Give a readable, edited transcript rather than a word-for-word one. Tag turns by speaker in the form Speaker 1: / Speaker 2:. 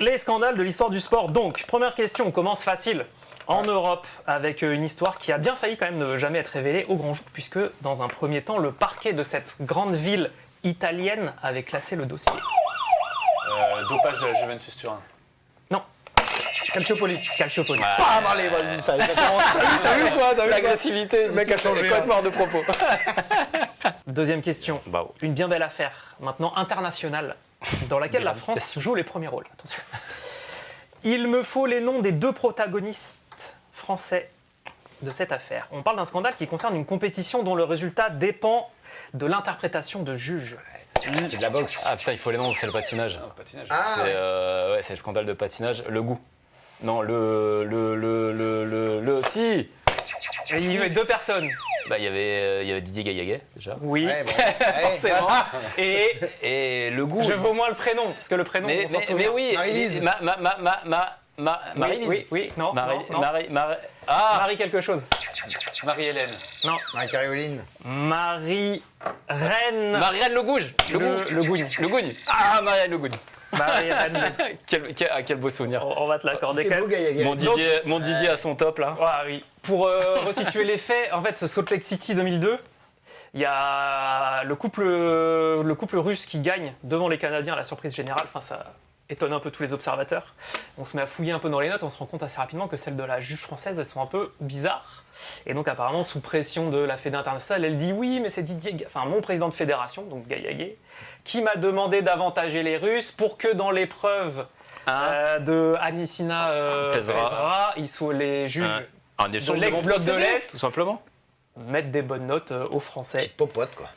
Speaker 1: Les scandales de l'histoire du sport. Donc, première question, on commence facile. En Europe, avec une histoire qui a bien failli quand même ne jamais être révélée au grand jour, puisque dans un premier temps, le parquet de cette grande ville italienne avait classé le dossier.
Speaker 2: Dopage de la Juventus Turin.
Speaker 1: Non,
Speaker 3: Calciopoli.
Speaker 1: Calciopoli.
Speaker 3: Bam, allez, vas-y, ça commence. T'as vu quoi?
Speaker 2: L'agressivité.
Speaker 3: Le mec a changé.
Speaker 2: Complètement hors de propos.
Speaker 1: Deuxième question.
Speaker 2: Bravo.
Speaker 1: Une bien belle affaire, maintenant internationale, dans laquelle la France joue les premiers rôles. Attention. Il me faut les noms des 2 protagonistes français de cette affaire. On parle d'un scandale qui concerne une compétition dont le résultat dépend de l'interprétation de juges.
Speaker 3: C'est de la boxe.
Speaker 4: Ah putain, il faut les noms, c'est le patinage.
Speaker 2: Patinage.
Speaker 3: Ah,
Speaker 4: C'est ouais, c'est le scandale de patinage. Le goût. Non, si.
Speaker 1: Et il y avait 2 personnes.
Speaker 4: Bah, il y avait Didier Gaillaguet, déjà.
Speaker 1: Oui.
Speaker 3: Ouais, bon, ouais,
Speaker 4: Forcément.
Speaker 1: Et
Speaker 4: Et le goût.
Speaker 1: je veux au moins le prénom, parce que le prénom, on s'en souvient.
Speaker 4: mais oui.
Speaker 3: Marie-Lise.
Speaker 4: Marie-Lise.
Speaker 1: Oui, non.
Speaker 4: Ah,
Speaker 1: Marie quelque chose.
Speaker 2: Marie-Hélène.
Speaker 1: Non.
Speaker 3: Marie-Caroline.
Speaker 1: Marie-Reine.
Speaker 4: Marie-Anne Le Gouge.
Speaker 1: Le Gougne.
Speaker 4: Le Gougne. Ah, Marie-Anne Le Gougne.
Speaker 1: Marie-Reine.
Speaker 4: Quel beau souvenir.
Speaker 1: On va te l'accorder
Speaker 3: T'es
Speaker 1: quand
Speaker 3: beau,
Speaker 1: même.
Speaker 3: Gaillaguet.
Speaker 4: Mon Didier à son top, là.
Speaker 1: Ah oui. Pour resituer les faits, en fait, ce Salt Lake City 2002, il y a le couple russe qui gagne devant les Canadiens à la surprise générale. Enfin, ça étonne un peu tous les observateurs. On se met à fouiller un peu dans les notes, on se rend compte assez rapidement que celles de la juge française, elles sont un peu bizarres. Et donc apparemment, sous pression de la Fédé internationale, elle dit oui, mais c'est mon président de fédération, donc Gaillaguet, qui m'a demandé d'avantager les Russes pour que dans l'épreuve de Anissina Pezra, les juges
Speaker 4: Un
Speaker 1: de
Speaker 4: échange
Speaker 1: l'ex-bloc de l'Est
Speaker 4: tout simplement.
Speaker 1: mettent des bonnes notes aux Français.
Speaker 3: Petite popote, quoi.